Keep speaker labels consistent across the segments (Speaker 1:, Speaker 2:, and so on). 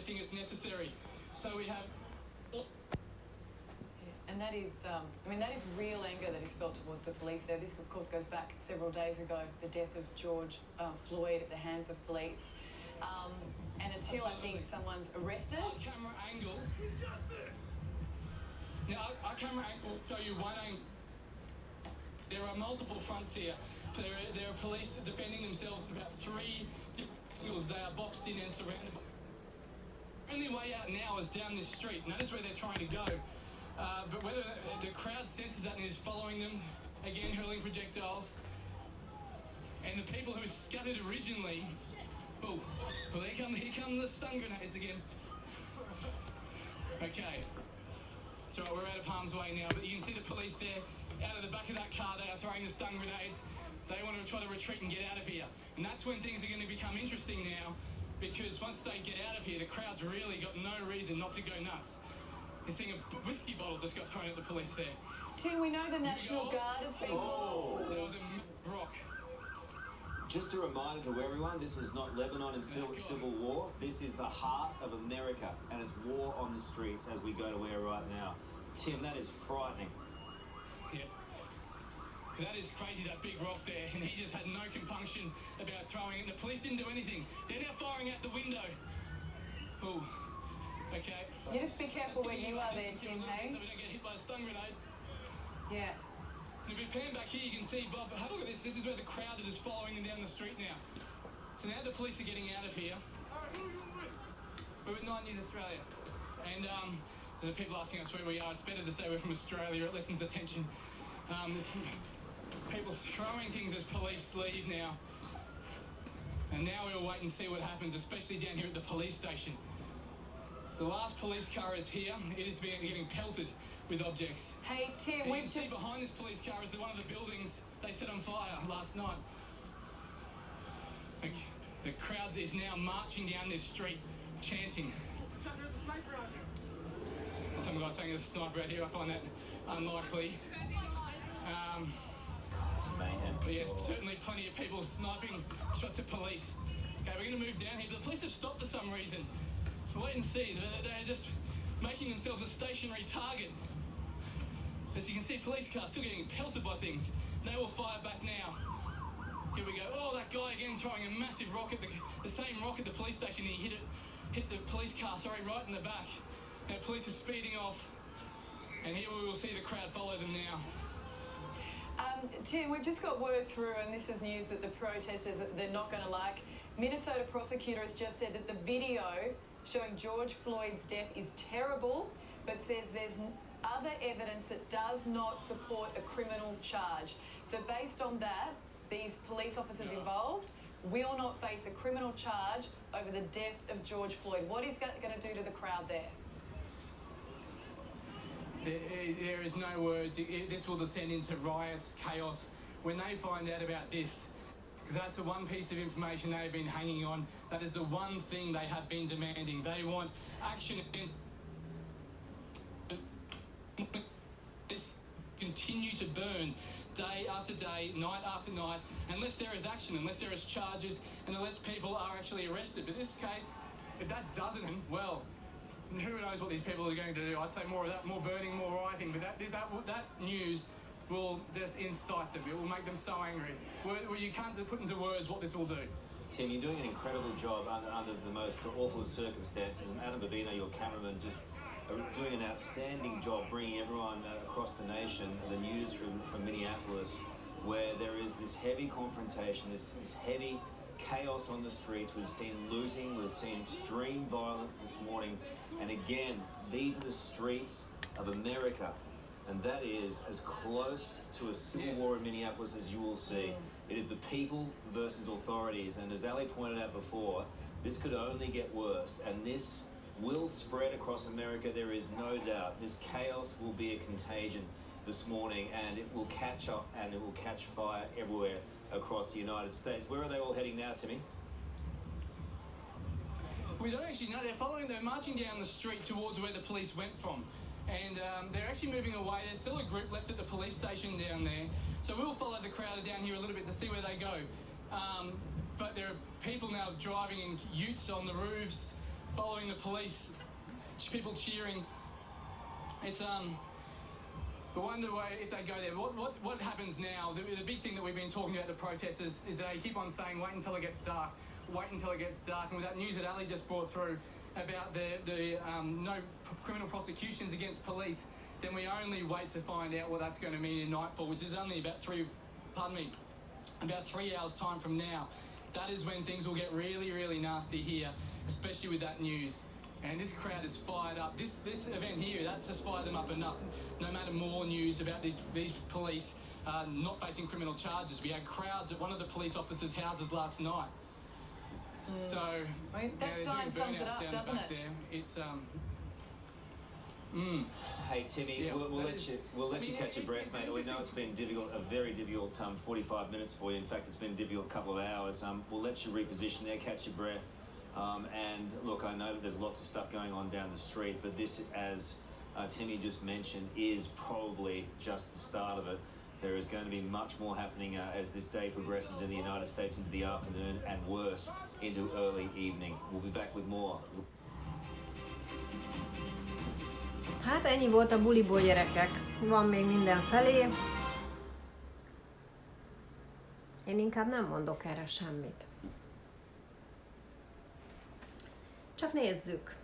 Speaker 1: think it's necessary. So we have...
Speaker 2: And that is, that is real anger that is felt towards the police there. This, of course, goes back several days ago, the death of George Floyd at the hands of police. And until I think someone's arrested...
Speaker 1: Our camera angle... Now, our camera angle will show you one angle. There are multiple fronts here. There are police defending themselves about 3 different angles. They are boxed in and surrounded. The only way out now is down this street, and that is where they're trying to go. But whether the crowd senses that and is following them, again hurling projectiles, and the people who scattered originally, oh, well here come the stun grenades again. Okay, it's all right, we're out of harm's way now, but you can see the police there, out of the back of that car, they are throwing the stun grenades. They want to try to retreat and get out of here. And that's when things are going to become interesting now, because once they get out of here, the crowd's really got no reason not to go nuts. You're seeing a whiskey bottle just got thrown at the police there.
Speaker 2: Tim, we know the National Guard has been...
Speaker 1: There was a rock.
Speaker 3: Just a reminder to everyone, this is not Lebanon and civil war. This is the heart of America, and it's war on the streets as we go to air right now. Tim, that is frightening.
Speaker 1: Yeah. That is crazy, that big rock there, and he just had no compunction about throwing it. The police didn't do anything. They're now firing out the window. Oh. Okay.
Speaker 2: You just be careful where you are there, Tim, hey?
Speaker 1: So we don't get hit by a stun grenade.
Speaker 2: Yeah.
Speaker 1: And if we pan back here, you can see, Bob, have a look at this. This is where the crowd that is following them down the street now. So now the police are getting out of here. We're with 9 News Australia. And there's people asking us where we are. It's better to say we're from Australia. It lessens the tension. There's people throwing things as police leave now. And now we'll wait and see what happens, especially down here at the police station. The last police car is here. It is getting pelted with objects.
Speaker 2: Hey, Tim,
Speaker 1: and
Speaker 2: we've
Speaker 1: you can see behind this police car is one of the buildings they set on fire last night. The crowd is now marching down this street, chanting. Some guy saying there's a sniper out here. I find that unlikely.
Speaker 3: It's mayhem.
Speaker 1: But yes, certainly plenty of people sniping shots at police. Okay, we're going to move down here. But the police have stopped for some reason. So wait and see. They're just making themselves a stationary target. As you can see, police cars still getting pelted by things. They will fire back now. Here we go. Oh, that guy again throwing a massive rock at the same rock at the police station. He hit the police car, right in the back. Now police are speeding off. And here we will see the crowd follow them now.
Speaker 2: Tim, we've just got word through, and this is news that the protesters, they're not going to like. Minnesota prosecutor has just said that the video showing George Floyd's death is terrible, but says there's other evidence that does not support a criminal charge. So based on that, these police officers involved will not face a criminal charge over the death of George Floyd. What is that going to do to the crowd there?
Speaker 1: There is no words. This will descend into riots, chaos. When they find out about this, because that's the one piece of information they've been hanging on, that is the one thing they have been demanding. They want action against this, continue to burn day after day, night after night, unless there is action, unless there is charges, and unless people are actually arrested. But in this case, if that doesn't, well, who knows what these people are going to do. I'd say more of that, more burning, more rioting, but that news will just incite them. It will make them so angry. Well, you can't put into words what this will do.
Speaker 3: Tim, you're doing an incredible job under the most awful of circumstances, and Adam Bavino, your cameraman, just doing an outstanding job bringing everyone across the nation the news from Minneapolis, where there is this heavy confrontation, this heavy chaos on the streets. We've seen looting, we've seen extreme violence this morning, and again, these are the streets of America, and that is as close to a civil war in Minneapolis as you will see. It is the people versus authorities, and as Ali pointed out before, this could only get worse, and this will spread across America, there is no doubt. This chaos will be a contagion this morning, and it will catch up and it will catch fire everywhere across the United States. Where are they all heading now, Timmy?
Speaker 1: We don't actually know. They're marching down the street towards where the police went from. And they're actually moving away. There's still a group left at the police station down there. So we'll follow the crowd down here a little bit to see where they go. But there are people now driving in utes on the roofs, following the police, people cheering. It's but wonder if they go there. What happens now? The big thing that we've been talking about the protesters is they keep on saying wait until it gets dark, wait until it gets dark. And with that news that Ali just brought through about the no criminal prosecutions against police, then we only wait to find out what that's going to mean in nightfall, which is only about 3 hours time from now. That is when things will get really, really nasty here, especially with that news. And this crowd is fired up. This event here, that's just fired them up enough. No matter more news about these police not facing criminal charges. We had crowds at one of the police officers' houses last night. So
Speaker 2: that sign sums it up, doesn't it?
Speaker 1: there. It's
Speaker 3: Hey Timmy,
Speaker 1: Yeah,
Speaker 3: we'll let you catch your breath, mate. We know it's been difficult, a very difficult 45 minutes for you. In fact, it's been a difficult couple of hours. We'll let you reposition there, catch your breath. And look, I know that there's lots of stuff going on down the street, but this, as Timmy just mentioned, is probably just the start of it. There is going to be much more happening as this day progresses in the United States into the afternoon and worse into early evening. We'll be back with more.
Speaker 4: Hát ennyi volt a buliból, gyerekek. Van még mindenfelé. Én inkább nem mondok erre semmit. Csak nézzük.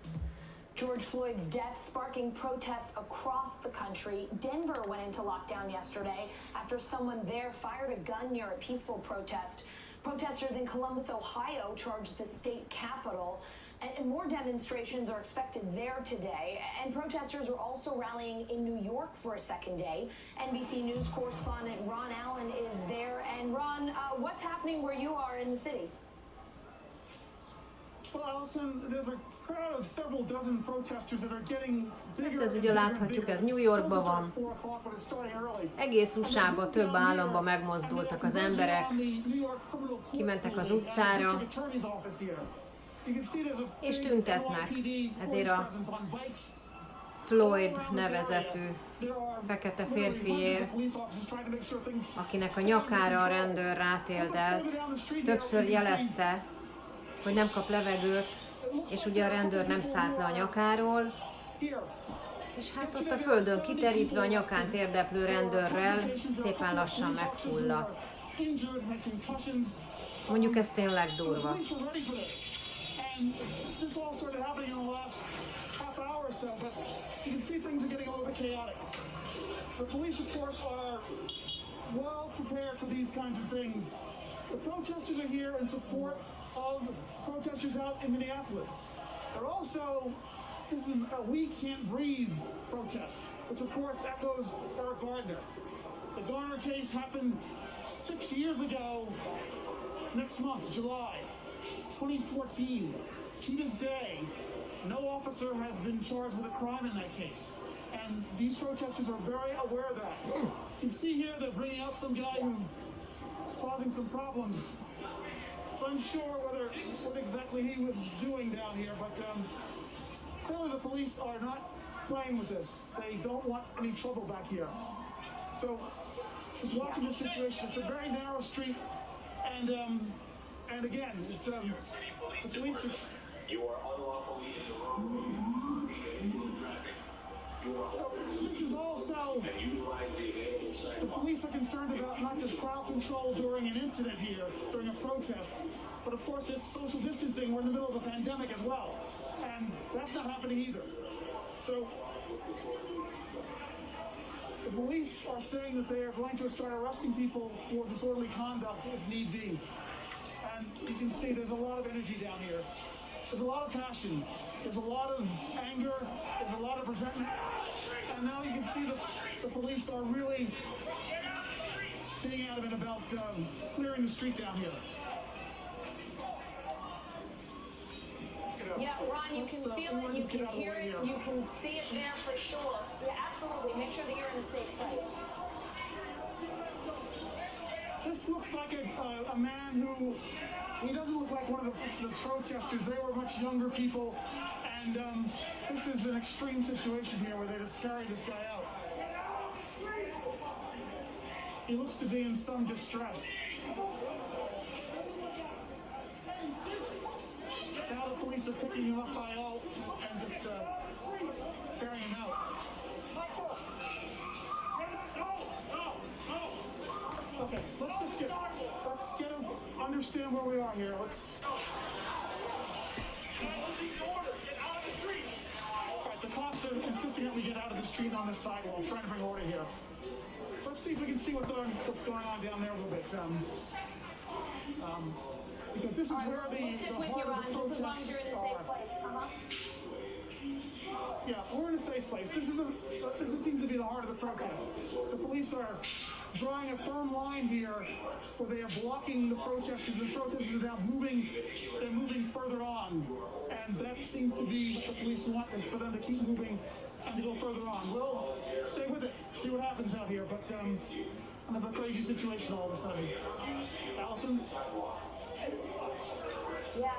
Speaker 5: George Floyd's death sparking protests across the country. Denver went into lockdown yesterday after someone there fired a gun near a peaceful protest. Protesters in Columbus, Ohio charged the state capitol, and more demonstrations are expected there today. And protesters are also rallying in New York for a second day. NBC News correspondent Ron Allen is there. And Ron, what's happening where you are in the city?
Speaker 6: Well, Allison, there's a crowd of several dozen protesters that are getting bigger.
Speaker 4: Hát ez ugye láthatjuk, ez New Yorkban van. Egész USA-ban, több államban megmozdultak az emberek, kimentek az utcára, és tüntetnek ezért a Floyd nevezetű fekete férfiért, akinek a nyakára a rendőr rátérdelt. Többször jelezte, hogy nem kap levegőt, és ugye a rendőr nem szállt le a nyakáról, és hát ott a földön kiterítve a nyakán térdeplő rendőrrel szépen lassan megfulladt. Mondjuk ez tényleg durva.
Speaker 6: Of protesters out in Minneapolis. They're also, this is a We Can't Breathe protest, which of course echoes Eric Gardner. The Garner case happened 6 years ago, next month, July 2014. To this day, no officer has been charged with a crime in that case. And these protesters are very aware of that. You can see here they're bringing out some guy who's causing some problems. Unsure what exactly he was doing down here, but clearly the police are not playing with this. They don't want any trouble back here. So, just watching the situation, it's a very narrow street, and again, it's the police are... You are unlawfully in the road. So this is also, the police are concerned about not just crowd control during an incident here, during a protest, but of course there's social distancing. We're in the middle of a pandemic as well, and that's not happening either. So the police are saying that they are going to start arresting people for disorderly conduct if need be. And you can see there's a lot of energy down here. There's a lot of passion. There's a lot of anger. There's a lot of resentment. And now you can see that the police are really being adamant about clearing the street down here.
Speaker 5: Yeah, Ron, you can feel it, you can hear it, you can see it there for sure. Yeah, absolutely. Make sure that you're in a safe place.
Speaker 6: This looks like a man who, he doesn't look like one of the protesters. They were much younger people, and this is an extreme situation here where they just carry this guy out. He looks to be in some distress. Now the police are picking him up by all and just carrying him out. Okay, let's get him, understand where we are here. Let's. All right, the cops are insisting that we get out of the street on this sidewalk, trying to bring order here. Let's see if we can see what's going on down there a little bit. Because this is where the heart of the protests are. Yeah, we're in a safe place. This seems to be the heart of the protest. The police are drawing a firm line here where they are blocking the protesters. The protesters are now moving. They're moving further on, and that seems to be what the police want, is for them to keep moving and to go further on. We'll stay with it, see what happens out here. But I have a crazy situation all of a sudden. Allison?
Speaker 5: Yeah,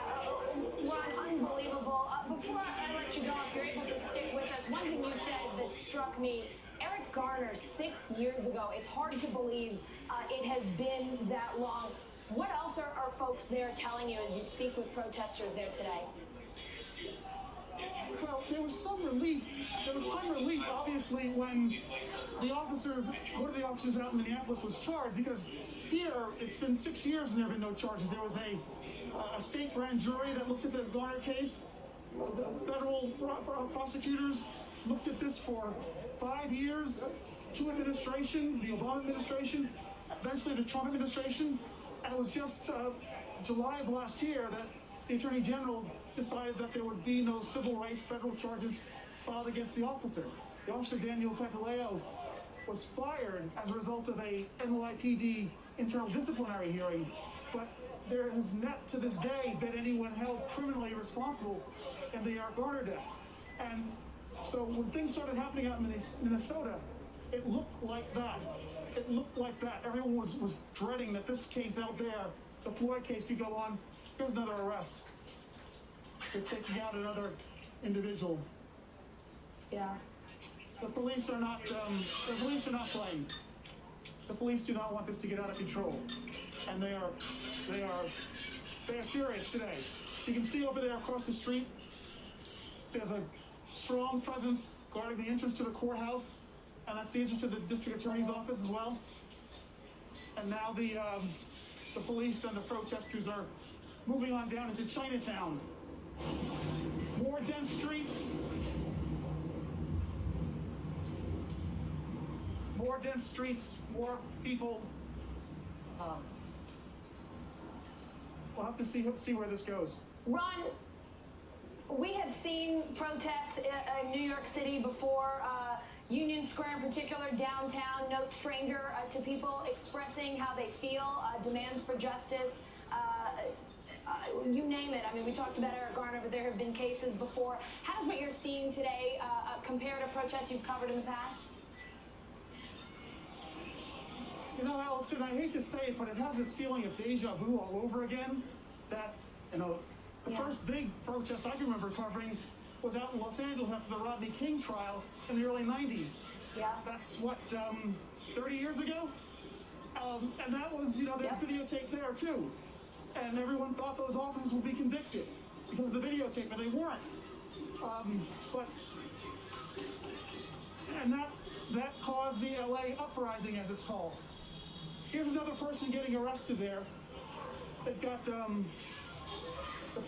Speaker 5: Ron, unbelievable. Before I let you go, if you're able to stick with us, one thing you said that struck me, Eric Garner 6 years ago. It's hard to believe it has been that long. What else are folks there telling you as you speak with protesters there today?
Speaker 6: Well, there was some relief. Obviously, when one of the officers out in Minneapolis was charged, because here it's been 6 years and there have been no charges. There was a state grand jury that looked at the Garner case. The federal prosecutors looked at this for 5 years, 2 administrations, the Obama administration, eventually the Trump administration, and it was just July of last year that the Attorney General decided that there would be no civil rights federal charges filed against the officer. The officer, Daniel Pantaleo, was fired as a result of a NYPD internal disciplinary hearing, but there has not to this day been anyone held criminally responsible in the Eric Garner death. And so when things started happening out in Minnesota, it looked like that. Everyone was dreading that this case out there, the Floyd case, could go on. Here's another arrest. They're taking out another individual.
Speaker 5: Yeah.
Speaker 6: The police are not playing. The police do not want this to get out of control, and they are serious today. You can see over there across the street, there's a strong presence guarding the entrance to the courthouse, and that's the entrance to the district attorney's office as well. And now the police and the protesters are moving on down into Chinatown. More dense streets. More people. We'll have to see where this goes.
Speaker 5: Ron, we have seen protests in New York City before, Union Square in particular, downtown, no stranger to people expressing how they feel, demands for justice, you name it. I mean, we talked about Eric Garner, but there have been cases before. How does what you're seeing today compare to protests you've covered in the past?
Speaker 6: You know, Allison, I hate to say it, but it has this feeling of deja vu all over again. That, the first big protest I can remember covering was out in Los Angeles after the Rodney King trial in the early 90s.
Speaker 5: Yeah.
Speaker 6: That's what, 30 years ago? And that was, there's videotape there too. And everyone thought those officers would be convicted because of the videotape, but they weren't. And that caused the LA uprising, as it's called. Here's another person getting arrested there. They've got the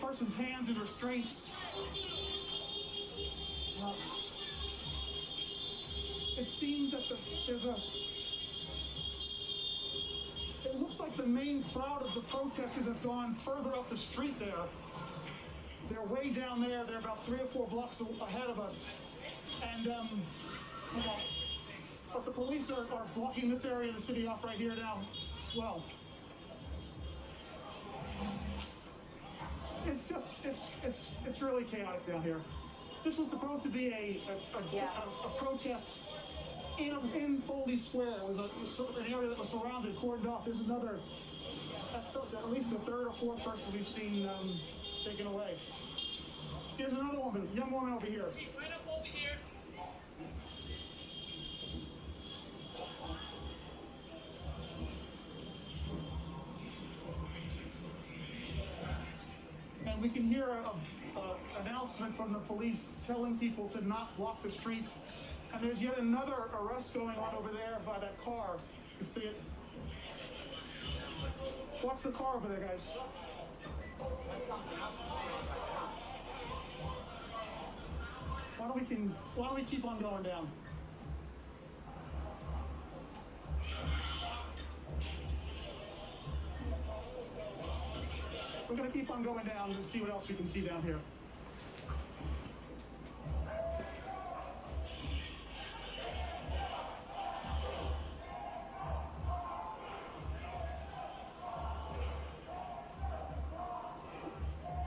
Speaker 6: person's hands in restraints. It seems that it looks like the main crowd of the protesters have gone further up the street there. They're way down there. They're about 3 or 4 blocks ahead of us. And but the police are blocking this area of the city off right here now as well. It's just, it's really chaotic down here. This was supposed to be a protest in Foley Square. It was an area that was surrounded, cordoned off. There's another, that's at least the 3rd or 4th person we've seen taken away. Here's another woman, young woman over here.
Speaker 1: Right up over here.
Speaker 6: And we can hear announcement from the police telling people to not block the streets. And there's yet another arrest going on over there by that car. You see it? Watch the car over there, guys. Why don't we keep on going down? We're going to keep on going down and see what else we can see down here.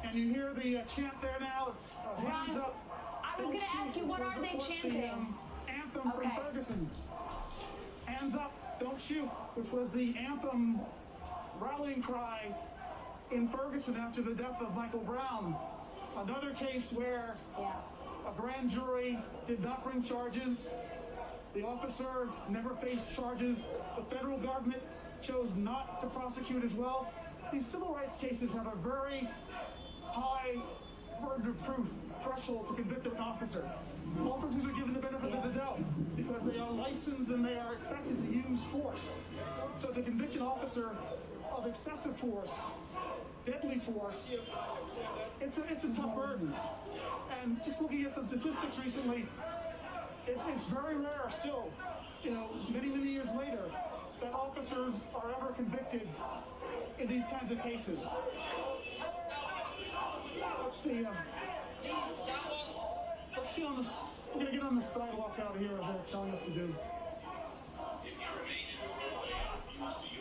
Speaker 6: And you hear the chant there now. It's hands up.
Speaker 5: I was going to ask you, what are they chanting?
Speaker 6: Anthem from Ferguson. Hands up, don't shoot, which was the anthem rallying cry in Ferguson after the death of Michael Brown. Another case where a grand jury did not bring charges. The officer never faced charges. The federal government chose not to prosecute as well. These civil rights cases have a very high burden of proof threshold to convict an officer. Officers are given the benefit of the doubt because they are licensed and they are expected to use force. So to convict an officer of excessive force, deadly force, it's a tough burden. And just looking at some statistics recently, it's very rare still, many years later, that officers are ever convicted in these kinds of cases. Let's see. Let's get on this. We're going to get on the sidewalk out here as they're telling us to do.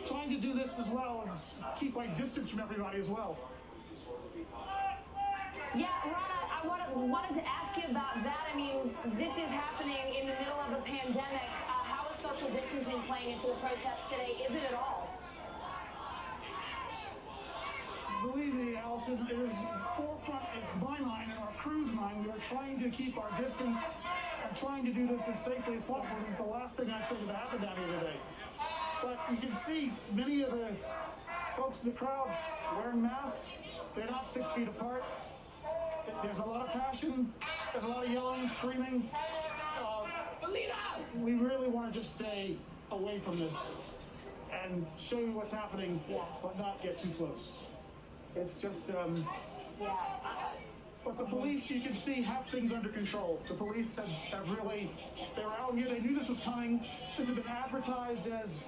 Speaker 6: Trying to do this as well as keep my distance from everybody as well.
Speaker 5: Yeah, Ron, I wanted to ask you about that. I mean, this is happening in the middle of a pandemic. How is social distancing playing into the protests today? Is it at all?
Speaker 6: Believe me, Allison, it is forefront in my mind and our crew's mind. We are trying to keep our distance and trying to do this as safely as possible. This is the last thing I expected to happen down here today. But you can see many of the folks in the crowd wearing masks. They're not 6 feet apart. There's a lot of passion. There's a lot of yelling, screaming. We really want to just stay away from this and show you what's happening, but not get too close. It's just, but the police, you can see, have things under control. The police have really, they were out here, they knew this was coming. This had been advertised as,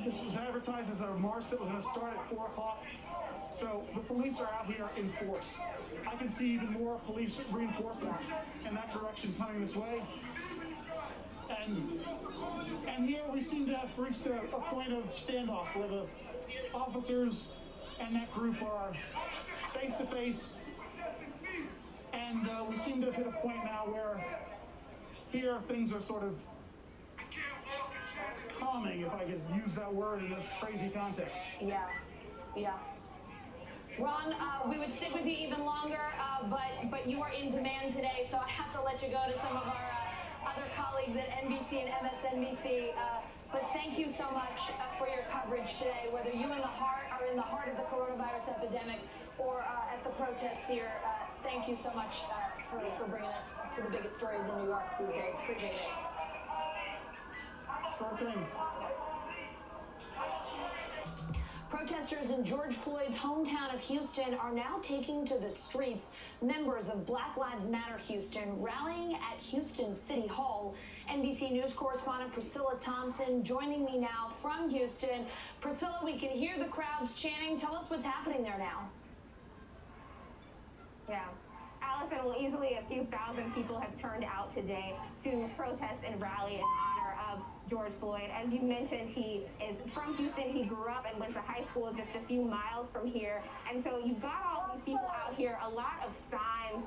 Speaker 6: this was advertised as a march that was going to start at 4 o'clock. So the police are out here in force. I can see even more police reinforcements in that direction coming this way. And here we seem to have reached a point of standoff where the officers and that group are face to face. And we seem to have hit a point now where here things are sort of calming, if I could use that word in this crazy context.
Speaker 5: Yeah. Ron, we would stick with you even longer, but you are in demand today, so I have to let you go to some of our other colleagues at NBC and MSNBC. But thank you so much for your coverage today, whether you are in the heart of the coronavirus epidemic or at the protests here. Thank you so much for bringing us to the biggest stories in New York these days. Appreciate it.
Speaker 6: Sure thing.
Speaker 5: Protesters in George Floyd's hometown of Houston are now taking to the streets. Members of Black Lives Matter Houston rallying at Houston City Hall. NBC News correspondent Priscilla Thompson joining me now from Houston. Priscilla, we can hear the crowds chanting. Tell us what's happening there now.
Speaker 7: Yeah. Allison, well, easily a few thousand people have turned out today to protest and rally in honor of George Floyd. As you mentioned, he is from Houston. He grew up and went to high school just a few miles from here. And so you've got all these people out here, a lot of signs.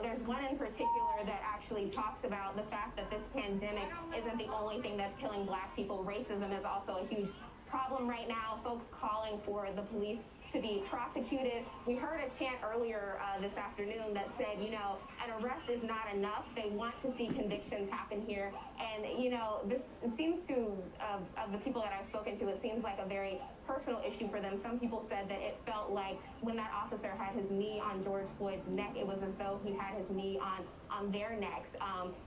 Speaker 7: There's one in particular that actually talks about the fact that this pandemic isn't the only thing that's killing Black people. Racism is also a huge problem right now. Folks calling for the police to be prosecuted. We heard a chant earlier this afternoon that said, you know, an arrest is not enough. They want to see convictions happen here. And, you know, this seems to, of the people that I've spoken to, it seems like a very personal issue for them. Some people said that it felt like when that officer had his knee on George Floyd's neck, it was as though he had his knee on their necks.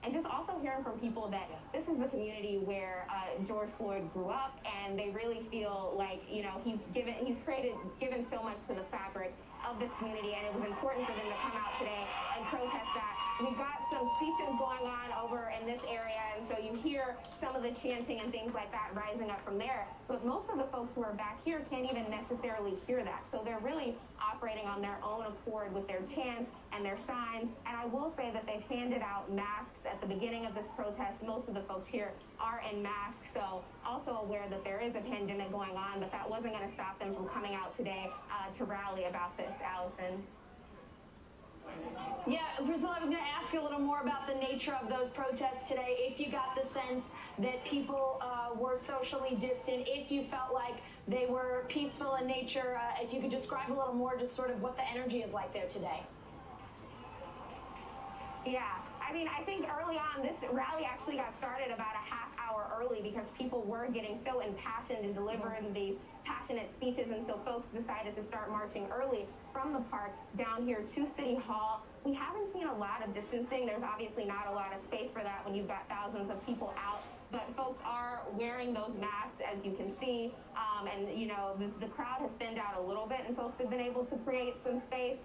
Speaker 7: And just also hearing from people that this is the community where George Floyd grew up, and they really feel like, you know, he's given so much to the fabric of this community, and it was important for them to come out today and protest that. We've got some speeches going on over in this area, and so you hear some of the chanting and things like that rising up from there. But most of the folks who are back here can't even necessarily hear that. So they're really operating on their own accord with their chants and their signs. And I will say that they've handed out masks at the beginning of this protest. Most of the folks here are in masks, so also aware that there is a pandemic going on, but that wasn't going to stop them from coming out today to rally about this, Allison.
Speaker 5: Yeah, Priscilla, I was going to ask you a little more about the nature of those protests today. If you got the sense that people were socially distant, if you felt like they were peaceful in nature, if you could describe a little more just sort of what the energy is like there today.
Speaker 7: Yeah, I mean, I think early on, this rally actually got started about a half hour early because people were getting so impassioned and delivering these passionate speeches, and so folks decided to start marching early from the park down here to City Hall. We haven't seen a lot of distancing. There's obviously not a lot of space for that when you've got thousands of people out, but folks are wearing those masks, as you can see, and, you know, the crowd has thinned out a little bit, and folks have been able to create some space.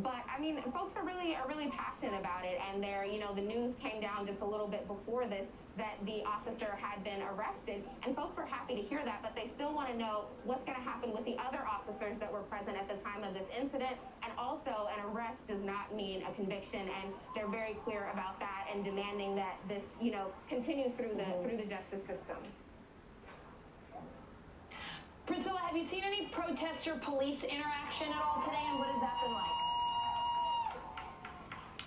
Speaker 7: But I mean, folks are really passionate about it, and they're, you know, the news came down just a little bit before this that the officer had been arrested, and folks were happy to hear that, but they still want to know what's going to happen with the other officers that were present at the time of this incident. And also, an arrest does not mean a conviction, and they're very clear about that and demanding that this, you know, continues through the justice system.
Speaker 5: Priscilla, have you seen any protester-police interaction at all today, and what has that been like?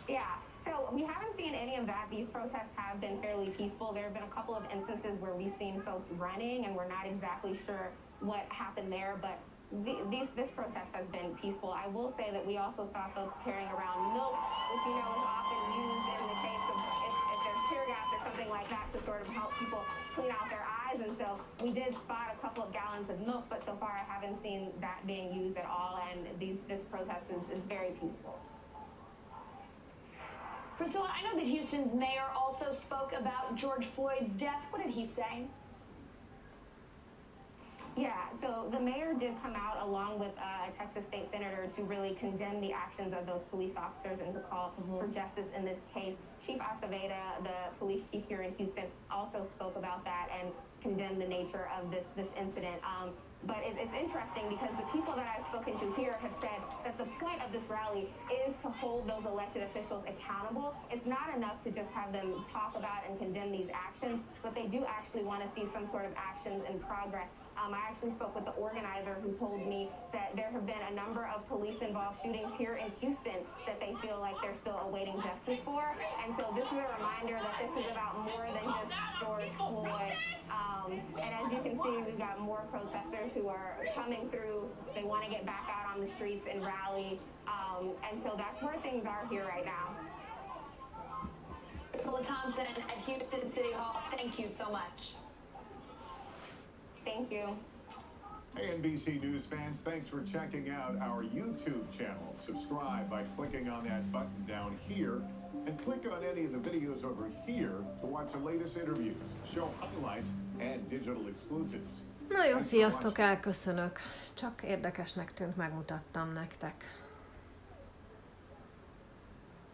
Speaker 7: Yeah, so we haven't seen any of that. These protests have been fairly peaceful. There have been a couple of instances where we've seen folks running, and we're not exactly sure what happened there, but this protest has been peaceful. I will say that we also saw folks carrying around milk, which, you know, is often used in the case of if there's tear gas or something like that to sort of help people clean out their eyes. And so we did spot a couple of gallons of milk, but so far I haven't seen that being used at all, and this protest is very peaceful.
Speaker 5: Priscilla, I know that Houston's mayor also spoke about George Floyd's death. What did he say?
Speaker 7: Yeah, so the mayor did come out along with a Texas state senator to really condemn the actions of those police officers and to call for justice in this case. Chief Acevedo, the police chief here in Houston, also spoke about that and condemned the nature of this incident. But it's interesting because the people that I've spoken to here have said that the point of this rally is to hold those elected officials accountable. It's not enough to just have them talk about and condemn these actions, but they do actually want to see some sort of actions in progress. I actually spoke with the organizer who told me that there have been a number of police-involved shootings here in Houston that they feel like they're still awaiting justice for. And so this is a reminder that this is about more than just George Floyd. And as you can see, we've got more protesters who are coming through. They want to get back out on the streets and rally. And so that's where things are here right now.
Speaker 5: Priscilla Thompson at Houston City Hall, thank you so much.
Speaker 7: Thank you.
Speaker 8: Hey, NBC News fans, thanks for checking out our YouTube channel. Subscribe by clicking on that button down here, and click on any of the videos over here to watch the latest interviews, show highlights, and digital exclusives.
Speaker 4: Na jó, sziasztok, elköszönök. Csak érdekesnek tűnt, megmutattam nektek.